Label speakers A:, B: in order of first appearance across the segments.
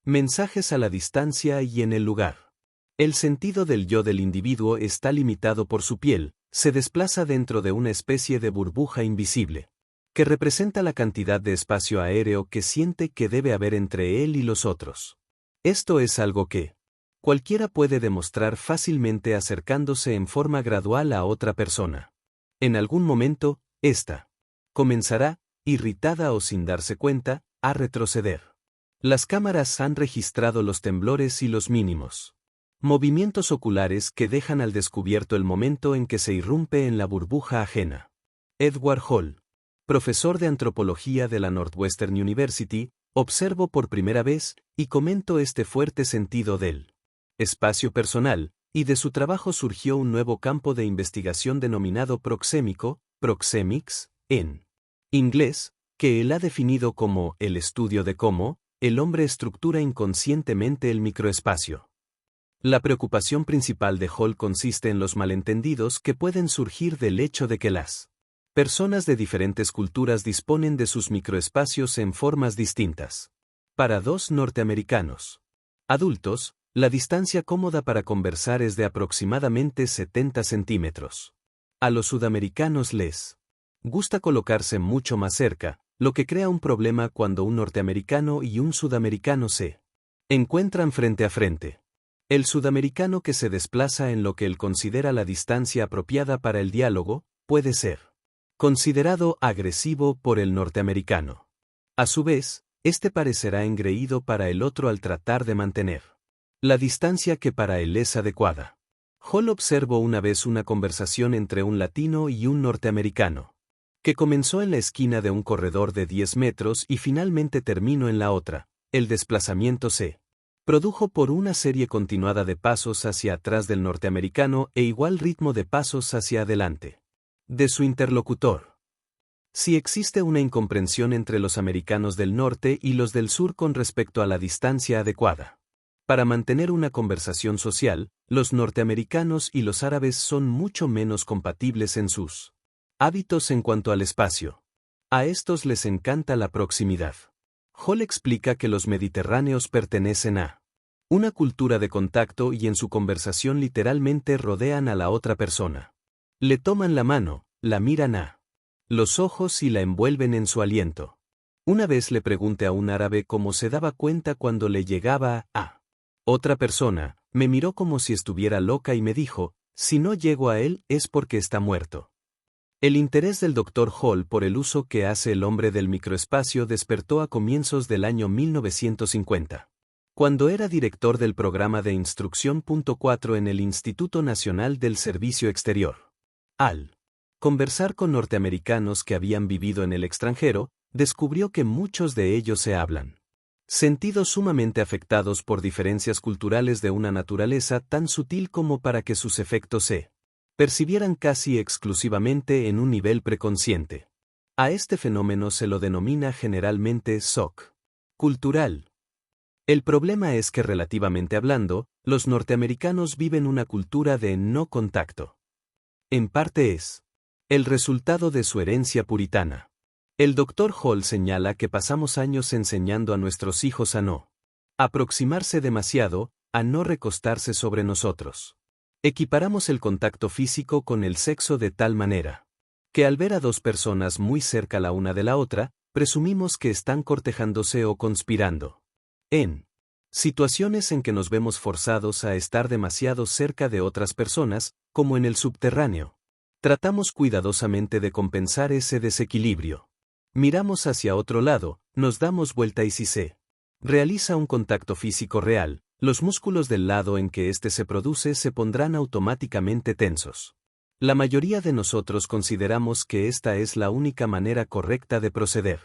A: Mensajes a la distancia y en el lugar. El sentido del yo del individuo está limitado por su piel, se desplaza dentro de una especie de burbuja invisible, que representa la cantidad de espacio aéreo que siente que debe haber entre él y los otros. Esto es algo que cualquiera puede demostrar fácilmente acercándose en forma gradual a otra persona. En algún momento, ésta comenzará, irritada o sin darse cuenta, a retroceder. Las cámaras han registrado los temblores y los mínimos movimientos oculares que dejan al descubierto el momento en que se irrumpe en la burbuja ajena. Edward Hall, profesor de antropología de la Northwestern University, observo por primera vez y comento este fuerte sentido del espacio personal, y de su trabajo surgió un nuevo campo de investigación denominado proxémico, proxemics, en inglés, que él ha definido como el estudio de cómo el hombre estructura inconscientemente el microespacio. La preocupación principal de Hall consiste en los malentendidos que pueden surgir del hecho de que las personas de diferentes culturas disponen de sus microespacios en formas distintas. Para dos norteamericanos adultos, la distancia cómoda para conversar es de aproximadamente 70 centímetros. A los sudamericanos les gusta colocarse mucho más cerca, lo que crea un problema cuando un norteamericano y un sudamericano se encuentran frente a frente. El sudamericano que se desplaza en lo que él considera la distancia apropiada para el diálogo, puede ser considerado agresivo por el norteamericano. A su vez, este parecerá engreído para el otro al tratar de mantener la distancia que para él es adecuada. Hall observó una vez una conversación entre un latino y un norteamericano, que comenzó en la esquina de un corredor de 10 metros y finalmente terminó en la otra. El desplazamiento se produjo por una serie continuada de pasos hacia atrás del norteamericano e igual ritmo de pasos hacia adelante de su interlocutor. Si existe una incomprensión entre los americanos del norte y los del sur con respecto a la distancia adecuada para mantener una conversación social, los norteamericanos y los árabes son mucho menos compatibles en sus hábitos en cuanto al espacio. A estos les encanta la proximidad. Hall explica que los mediterráneos pertenecen a una cultura de contacto y en su conversación literalmente rodean a la otra persona. Le toman la mano, la miran a los ojos y la envuelven en su aliento. Una vez le pregunté a un árabe cómo se daba cuenta cuando le llegaba a otra persona, me miró como si estuviera loca y me dijo, si no llego a él es porque está muerto. El interés del Dr. Hall por el uso que hace el hombre del microespacio despertó a comienzos del año 1950. Cuando era director del programa de Instrucción .4 en el Instituto Nacional del Servicio Exterior. Al conversar con norteamericanos que habían vivido en el extranjero, descubrió que muchos de ellos se hablan sentidos sumamente afectados por diferencias culturales de una naturaleza tan sutil como para que sus efectos se percibieran casi exclusivamente en un nivel preconsciente. A este fenómeno se lo denomina generalmente shock cultural. El problema es que relativamente hablando, los norteamericanos viven una cultura de no contacto. En parte es el resultado de su herencia puritana. El Dr. Hall señala que pasamos años enseñando a nuestros hijos a no aproximarse demasiado, a no recostarse sobre nosotros. Equiparamos el contacto físico con el sexo de tal manera que al ver a dos personas muy cerca la una de la otra, presumimos que están cortejándose o conspirando. En situaciones en que nos vemos forzados a estar demasiado cerca de otras personas, como en el subterráneo, tratamos cuidadosamente de compensar ese desequilibrio. Miramos hacia otro lado, nos damos vuelta y si se realiza un contacto físico real, los músculos del lado en que éste se produce se pondrán automáticamente tensos. La mayoría de nosotros consideramos que esta es la única manera correcta de proceder.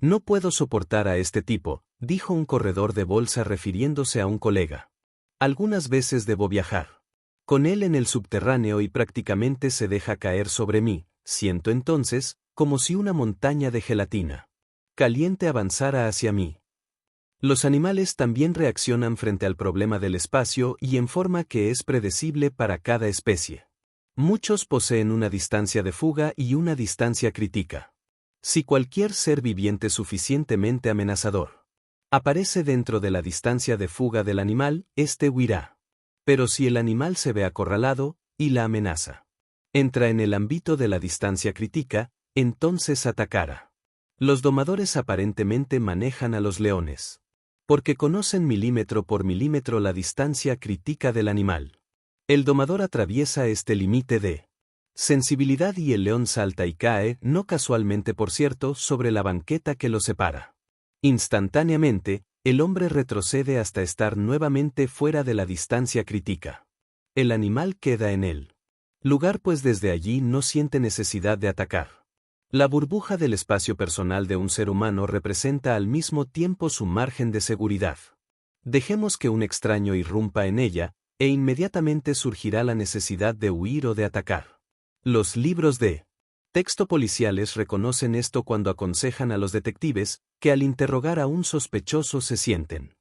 A: No puedo soportar a este tipo, dijo un corredor de bolsa refiriéndose a un colega. Algunas veces debo viajar con él en el subterráneo y prácticamente se deja caer sobre mí, siento entonces, como si una montaña de gelatina caliente avanzara hacia mí. Los animales también reaccionan frente al problema del espacio y en forma que es predecible para cada especie. Muchos poseen una distancia de fuga y una distancia crítica. Si cualquier ser viviente suficientemente amenazador Aparece dentro de la distancia de fuga del animal, este huirá. Pero si el animal se ve acorralado, y la amenaza entra en el ámbito de la distancia crítica, entonces atacará. Los domadores aparentemente manejan a los leones, porque conocen milímetro por milímetro la distancia crítica del animal. El domador atraviesa este límite de sensibilidad y el león salta y cae, no casualmente por cierto, sobre la banqueta que lo separa. Instantáneamente, el hombre retrocede hasta estar nuevamente fuera de la distancia crítica. El animal queda en él lugar pues desde allí no siente necesidad de atacar. La burbuja del espacio personal de un ser humano representa al mismo tiempo su margen de seguridad. Dejemos que un extraño irrumpa en ella, e inmediatamente surgirá la necesidad de huir o de atacar. Los libros de texto policiales reconocen esto cuando aconsejan a los detectives que al interrogar a un sospechoso se sienten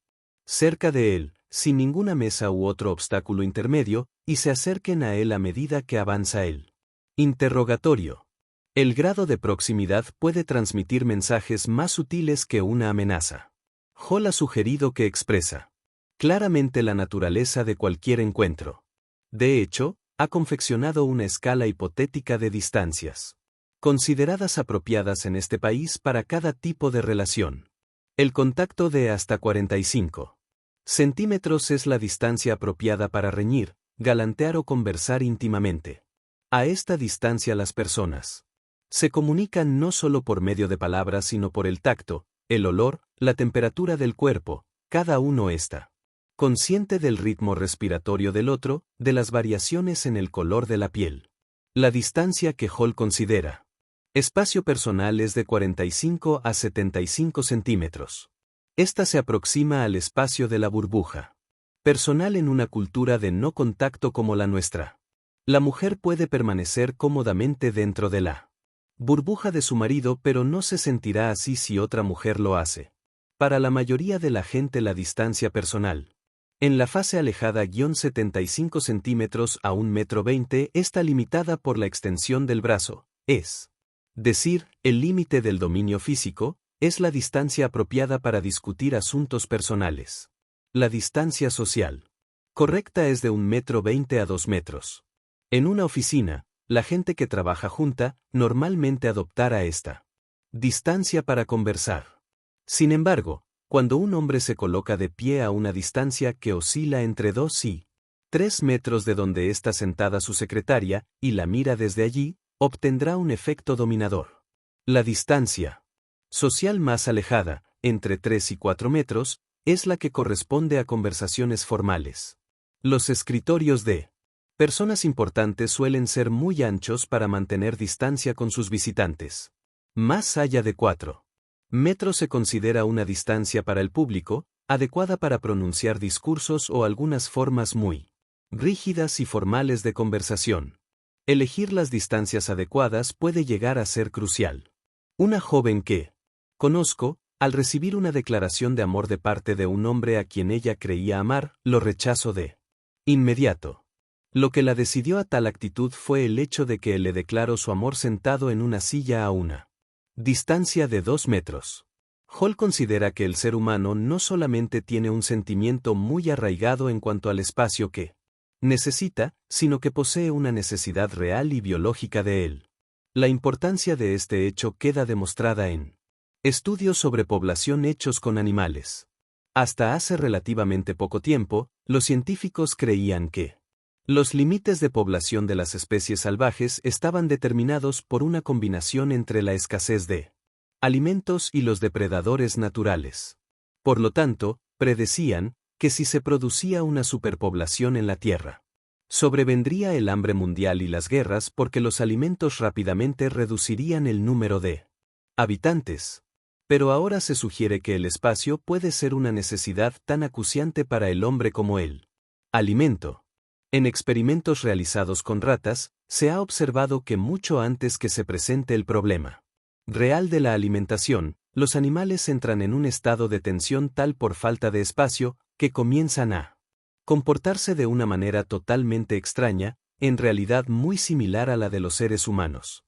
A: cerca de él, sin ninguna mesa u otro obstáculo intermedio, y se acerquen a él a medida que avanza el interrogatorio. El grado de proximidad puede transmitir mensajes más sutiles que una amenaza. Hall ha sugerido que expresa claramente la naturaleza de cualquier encuentro. De hecho, ha confeccionado una escala hipotética de distancias, consideradas apropiadas en este país para cada tipo de relación. El contacto de hasta 45 centímetros es la distancia apropiada para reñir, galantear o conversar íntimamente. A esta distancia las personas se comunican no solo por medio de palabras sino por el tacto, el olor, la temperatura del cuerpo, cada uno está consciente del ritmo respiratorio del otro, de las variaciones en el color de la piel. La distancia que Hall considera espacio personal es de 45 a 75 centímetros. Esta se aproxima al espacio de la burbuja personal en una cultura de no contacto como la nuestra. La mujer puede permanecer cómodamente dentro de la burbuja de su marido, pero no se sentirá así si otra mujer lo hace. Para la mayoría de la gente la distancia personal en la fase alejada 75 centímetros a 1,20 m está limitada por la extensión del brazo, es decir, el límite del dominio físico, es la distancia apropiada para discutir asuntos personales. La distancia social correcta es de 1,20 m a 2 metros. En una oficina, la gente que trabaja junta normalmente adoptará esta distancia para conversar. Sin embargo, cuando un hombre se coloca de pie a una distancia que oscila entre 2 y 3 metros de donde está sentada su secretaria, y la mira desde allí, obtendrá un efecto dominador. La distancia social más alejada, entre 3 y 4 metros, es la que corresponde a conversaciones formales. Los escritorios de personas importantes suelen ser muy anchos para mantener distancia con sus visitantes. Más allá de 4 metros se considera una distancia para el público, adecuada para pronunciar discursos o algunas formas muy rígidas y formales de conversación. Elegir las distancias adecuadas puede llegar a ser crucial. Una joven que conozco, al recibir una declaración de amor de parte de un hombre a quien ella creía amar, lo rechazó de inmediato. Lo que la decidió a tal actitud fue el hecho de que él le declaró su amor sentado en una silla a una distancia de 2 metros. Hall considera que el ser humano no solamente tiene un sentimiento muy arraigado en cuanto al espacio que necesita, sino que posee una necesidad real y biológica de él. La importancia de este hecho queda demostrada en estudios sobre población hechos con animales. Hasta hace relativamente poco tiempo, los científicos creían que los límites de población de las especies salvajes estaban determinados por una combinación entre la escasez de alimentos y los depredadores naturales. Por lo tanto, predecían que si se producía una superpoblación en la Tierra, sobrevendría el hambre mundial y las guerras porque los alimentos rápidamente reducirían el número de habitantes. Pero ahora se sugiere que el espacio puede ser una necesidad tan acuciante para el hombre como el alimento. En experimentos realizados con ratas, se ha observado que mucho antes que se presente el problema real de la alimentación, los animales entran en un estado de tensión tal por falta de espacio, que comienzan a comportarse de una manera totalmente extraña, en realidad muy similar a la de los seres humanos.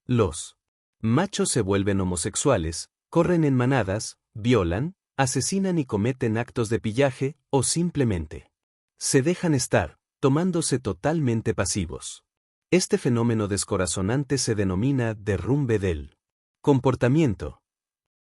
A: Los machos se vuelven homosexuales, corren en manadas, violan, asesinan y cometen actos de pillaje, o simplemente se dejan estar, tomándose totalmente pasivos. Este fenómeno descorazonante se denomina derrumbe del comportamiento.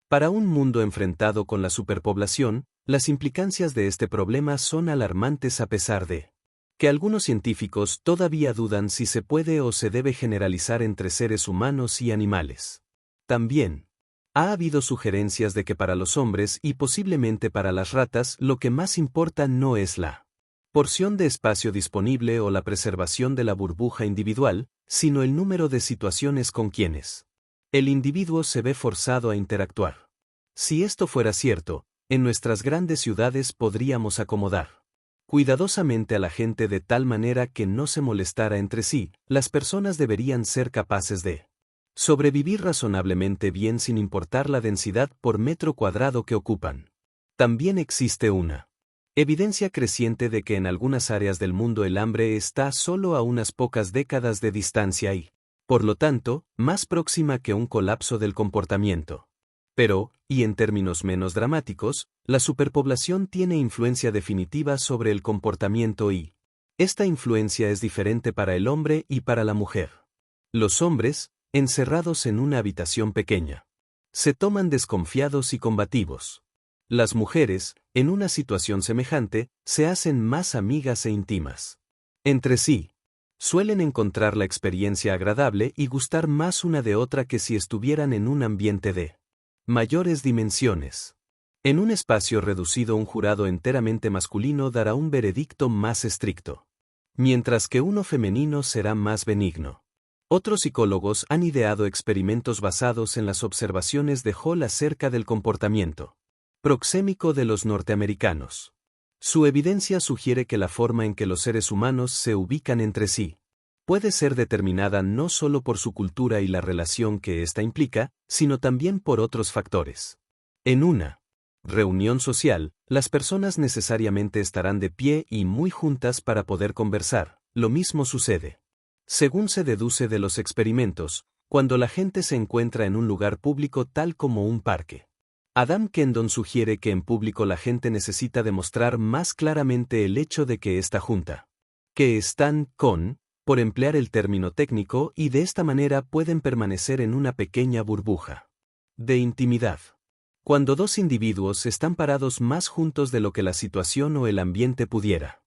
A: Para un mundo enfrentado con la superpoblación, las implicancias de este problema son alarmantes a pesar de que algunos científicos todavía dudan si se puede o se debe generalizar entre seres humanos y animales. También ha habido sugerencias de que para los hombres y posiblemente para las ratas lo que más importa no es la porción de espacio disponible o la preservación de la burbuja individual, sino el número de situaciones con quienes el individuo se ve forzado a interactuar. Si esto fuera cierto, en nuestras grandes ciudades podríamos acomodar cuidadosamente a la gente de tal manera que no se molestara entre sí. Las personas deberían ser capaces de sobrevivir razonablemente bien sin importar la densidad por metro cuadrado que ocupan. También existe una evidencia creciente de que en algunas áreas del mundo el hambre está solo a unas pocas décadas de distancia y, por lo tanto, más próxima que un colapso del comportamiento. Pero, y en términos menos dramáticos, la superpoblación tiene influencia definitiva sobre el comportamiento y esta influencia es diferente para el hombre y para la mujer. Los hombres, encerrados en una habitación pequeña, se toman desconfiados y combativos. Las mujeres, en una situación semejante, se hacen más amigas e íntimas entre sí. Suelen encontrar la experiencia agradable y gustar más una de otra que si estuvieran en un ambiente de mayores dimensiones. En un espacio reducido, un jurado enteramente masculino dará un veredicto más estricto, mientras que uno femenino será más benigno. Otros psicólogos han ideado experimentos basados en las observaciones de Hall acerca del comportamiento proxémico de los norteamericanos. Su evidencia sugiere que la forma en que los seres humanos se ubican entre sí puede ser determinada no solo por su cultura y la relación que ésta implica, sino también por otros factores. En una reunión social, las personas necesariamente estarán de pie y muy juntas para poder conversar. Lo mismo sucede, según se deduce de los experimentos, cuando la gente se encuentra en un lugar público tal como un parque. Adam Kendon sugiere que en público la gente necesita demostrar más claramente el hecho de que está junta, que están por emplear el término técnico, y de esta manera pueden permanecer en una pequeña burbuja de intimidad. Cuando dos individuos están parados más juntos de lo que la situación o el ambiente pudiera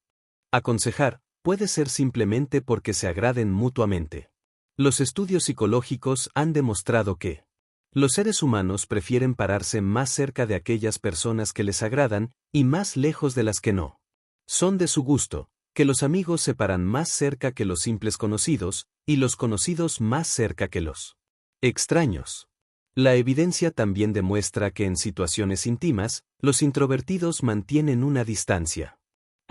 A: aconsejar, puede ser simplemente porque se agraden mutuamente. Los estudios psicológicos han demostrado que los seres humanos prefieren pararse más cerca de aquellas personas que les agradan y más lejos de las que no son de su gusto, que los amigos se paran más cerca que los simples conocidos, y los conocidos más cerca que los extraños. La evidencia también demuestra que en situaciones íntimas, los introvertidos mantienen una distancia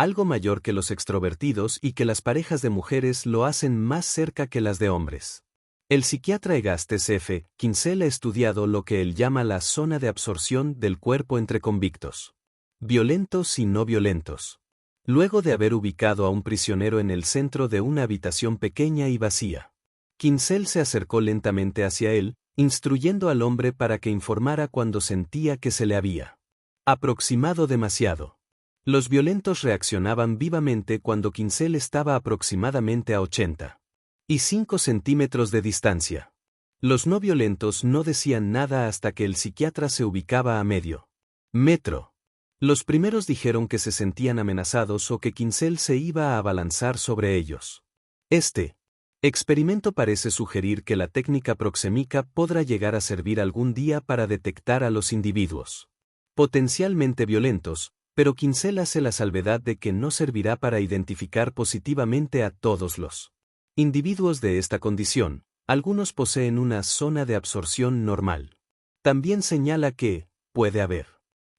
A: algo mayor que los extrovertidos y que las parejas de mujeres lo hacen más cerca que las de hombres. El psiquiatra Egastes F. Kinsel ha estudiado lo que él llama la zona de absorción del cuerpo entre convictos violentos y no violentos. Luego de haber ubicado a un prisionero en el centro de una habitación pequeña y vacía, Kinsel se acercó lentamente hacia él, instruyendo al hombre para que informara cuando sentía que se le había aproximado demasiado. Los violentos reaccionaban vivamente cuando Kinsel estaba aproximadamente a 85 centímetros de distancia. Los no violentos no decían nada hasta que el psiquiatra se ubicaba a medio metro. Los primeros dijeron que se sentían amenazados o que Kinsel se iba a abalanzar sobre ellos. Este experimento parece sugerir que la técnica proxémica podrá llegar a servir algún día para detectar a los individuos potencialmente violentos, pero Kinsel hace la salvedad de que no servirá para identificar positivamente a todos los individuos de esta condición. Algunos poseen una zona de absorción normal. También señala que puede haber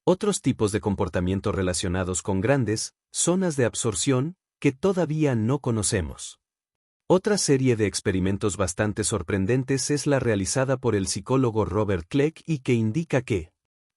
A: otros tipos de comportamiento relacionados con grandes zonas de absorción que todavía no conocemos. Otra serie de experimentos bastante sorprendentes es la realizada por el psicólogo Robert Clegg y que indica que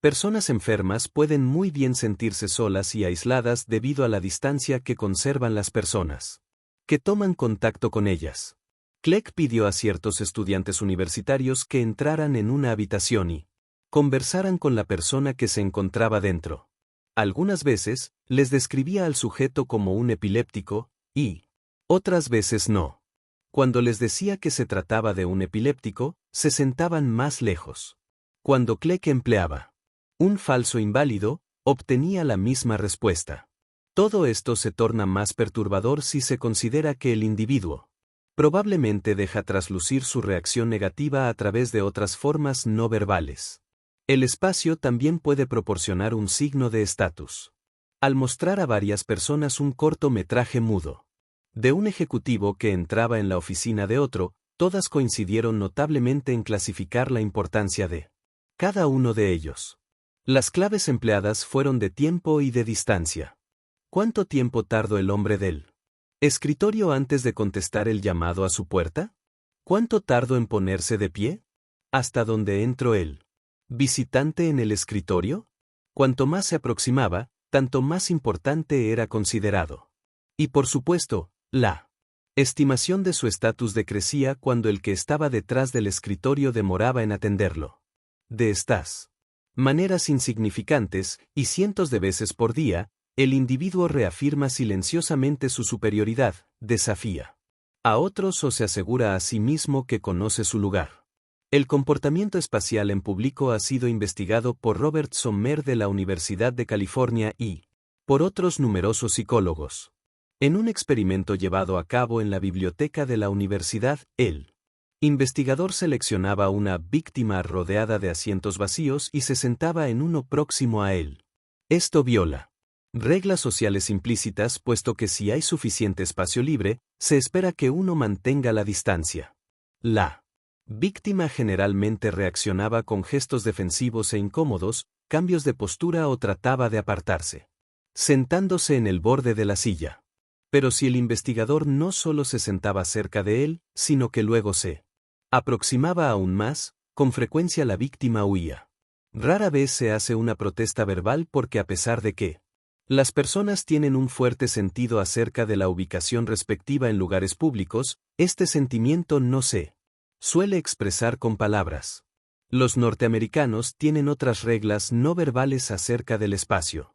A: personas enfermas pueden muy bien sentirse solas y aisladas debido a la distancia que conservan las personas que toman contacto con ellas. Clegg pidió a ciertos estudiantes universitarios que entraran en una habitación y conversaran con la persona que se encontraba dentro. Algunas veces, les describía al sujeto como un epiléptico, y otras veces no. Cuando les decía que se trataba de un epiléptico, se sentaban más lejos. Cuando Clegg empleaba un falso inválido, obtenía la misma respuesta. Todo esto se torna más perturbador si se considera que el individuo probablemente deja traslucir su reacción negativa a través de otras formas no verbales. El espacio también puede proporcionar un signo de estatus. Al mostrar a varias personas un cortometraje mudo de un ejecutivo que entraba en la oficina de otro, todas coincidieron notablemente en clasificar la importancia de cada uno de ellos. Las claves empleadas fueron de tiempo y de distancia. ¿Cuánto tiempo tardó el hombre del escritorio antes de contestar el llamado a su puerta? ¿Cuánto tardó en ponerse de pie? ¿Hasta dónde entró él? ¿Visitante en el escritorio? Cuanto más se aproximaba, tanto más importante era considerado. Y por supuesto, la estimación de su estatus decrecía cuando el que estaba detrás del escritorio demoraba en atenderlo. De estas maneras insignificantes, y cientos de veces por día, el individuo reafirma silenciosamente su superioridad, desafía a otros o se asegura a sí mismo que conoce su lugar. El comportamiento espacial en público ha sido investigado por Robert Sommer de la Universidad de California y por otros numerosos psicólogos. En un experimento llevado a cabo en la biblioteca de la universidad, el investigador seleccionaba una víctima rodeada de asientos vacíos y se sentaba en uno próximo a él. Esto viola reglas sociales implícitas, puesto que si hay suficiente espacio libre, se espera que uno mantenga la distancia. La víctima generalmente reaccionaba con gestos defensivos e incómodos, cambios de postura o trataba de apartarse, sentándose en el borde de la silla. Pero si el investigador no solo se sentaba cerca de él, sino que luego se aproximaba aún más, con frecuencia la víctima huía. Rara vez se hace una protesta verbal porque a pesar de que las personas tienen un fuerte sentido acerca de la ubicación respectiva en lugares públicos, este sentimiento no se suele expresar con palabras. Los norteamericanos tienen otras reglas no verbales acerca del espacio.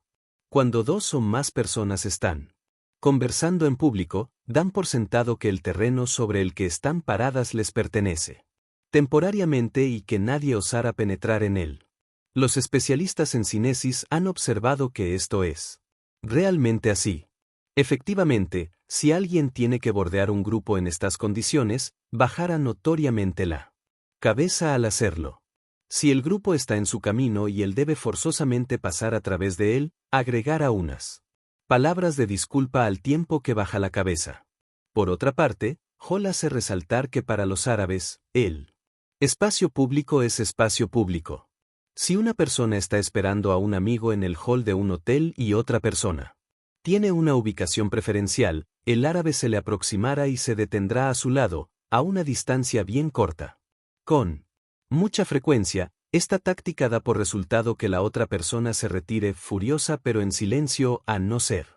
A: Cuando dos o más personas están conversando en público, dan por sentado que el terreno sobre el que están paradas les pertenece temporariamente y que nadie osara penetrar en él. Los especialistas en cinesis han observado que esto es realmente así. Efectivamente, si alguien tiene que bordear un grupo en estas condiciones, bajará notoriamente la cabeza al hacerlo. Si el grupo está en su camino y él debe forzosamente pasar a través de él, agregará unas palabras de disculpa al tiempo que baja la cabeza. Por otra parte, Hall hace resaltar que para los árabes, el espacio público es espacio público. Si una persona está esperando a un amigo en el hall de un hotel y otra persona tiene una ubicación preferencial, el árabe se le aproximará y se detendrá a su lado, a una distancia bien corta. Con mucha frecuencia, esta táctica da por resultado que la otra persona se retire furiosa pero en silencio, a no ser,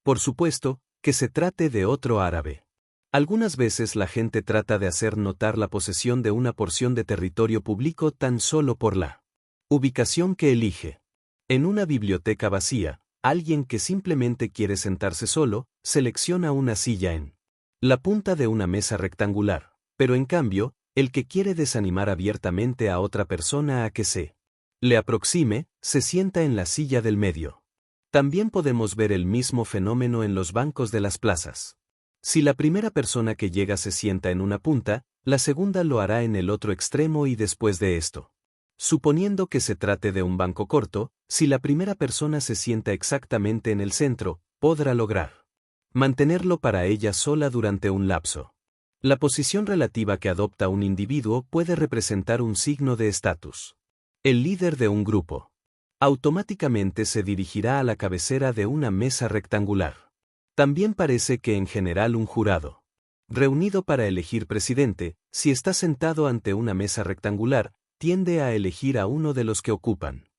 A: por supuesto, que se trate de otro árabe. Algunas veces la gente trata de hacer notar la posesión de una porción de territorio público tan solo por la ubicación que elige. En una biblioteca vacía, alguien que simplemente quiere sentarse solo, selecciona una silla en la punta de una mesa rectangular, pero en cambio, el que quiere desanimar abiertamente a otra persona a que se le aproxime, se sienta en la silla del medio. También podemos ver el mismo fenómeno en los bancos de las plazas. Si la primera persona que llega se sienta en una punta, la segunda lo hará en el otro extremo y después de esto. Suponiendo que se trate de un banco corto, si la primera persona se sienta exactamente en el centro, podrá lograr mantenerlo para ella sola durante un lapso. La posición relativa que adopta un individuo puede representar un signo de estatus. El líder de un grupo automáticamente se dirigirá a la cabecera de una mesa rectangular. También parece que en general un jurado reunido para elegir presidente, si está sentado ante una mesa rectangular, tiende a elegir a uno de los que ocupan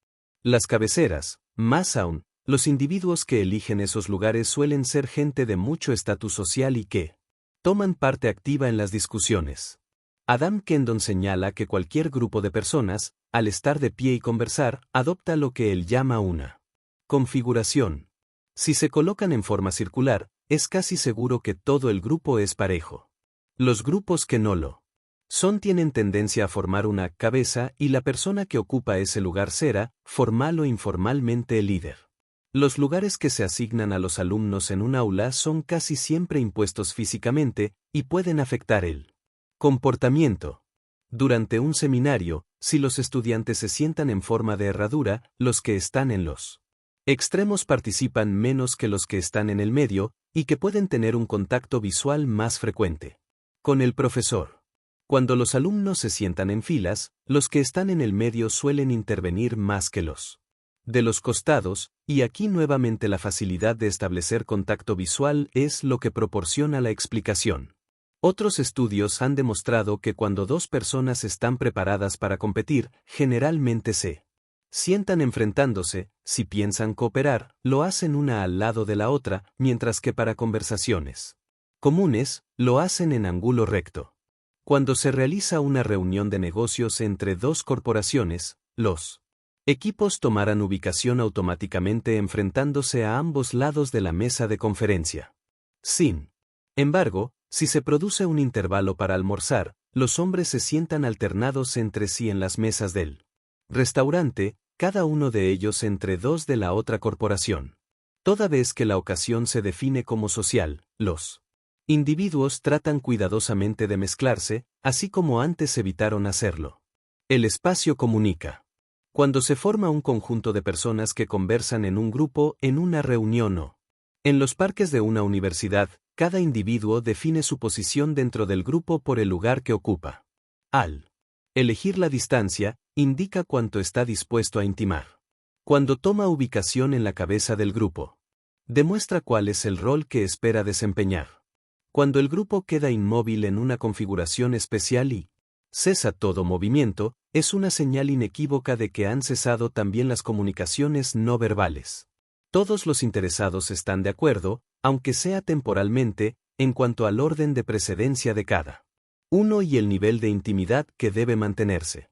A: las cabeceras. Más aún, los individuos que eligen esos lugares suelen ser gente de mucho estatus social y que toman parte activa en las discusiones. Adam Kendon señala que cualquier grupo de personas, al estar de pie y conversar, adopta lo que él llama una configuración. Si se colocan en forma circular, es casi seguro que todo el grupo es parejo. Los grupos que no lo son tienen tendencia a formar una cabeza y la persona que ocupa ese lugar será, formal o informalmente, el líder. Los lugares que se asignan a los alumnos en un aula son casi siempre impuestos físicamente y pueden afectar el comportamiento. Durante un seminario, si los estudiantes se sientan en forma de herradura, los que están en los extremos participan menos que los que están en el medio, y que pueden tener un contacto visual más frecuente con el profesor. Cuando los alumnos se sientan en filas, los que están en el medio suelen intervenir más que los de los costados, y aquí nuevamente la facilidad de establecer contacto visual es lo que proporciona la explicación. Otros estudios han demostrado que cuando dos personas están preparadas para competir, generalmente se sientan enfrentándose. Si piensan cooperar, lo hacen una al lado de la otra, mientras que para conversaciones comunes, lo hacen en ángulo recto. Cuando se realiza una reunión de negocios entre dos corporaciones, los equipos tomarán ubicación automáticamente enfrentándose a ambos lados de la mesa de conferencia. Sin embargo, si se produce un intervalo para almorzar, los hombres se sientan alternados entre sí en las mesas del restaurante, cada uno de ellos entre dos de la otra corporación. Toda vez que la ocasión se define como social, los individuos tratan cuidadosamente de mezclarse, así como antes evitaron hacerlo. El espacio comunica. Cuando se forma un conjunto de personas que conversan en un grupo, en una reunión o en los parques de una universidad, cada individuo define su posición dentro del grupo por el lugar que ocupa. Al elegir la distancia, indica cuánto está dispuesto a intimar. Cuando toma ubicación en la cabeza del grupo, demuestra cuál es el rol que espera desempeñar. Cuando el grupo queda inmóvil en una configuración especial y cesa todo movimiento, es una señal inequívoca de que han cesado también las comunicaciones no verbales. Todos los interesados están de acuerdo, aunque sea temporalmente, en cuanto al orden de precedencia de cada uno y el nivel de intimidad que debe mantenerse.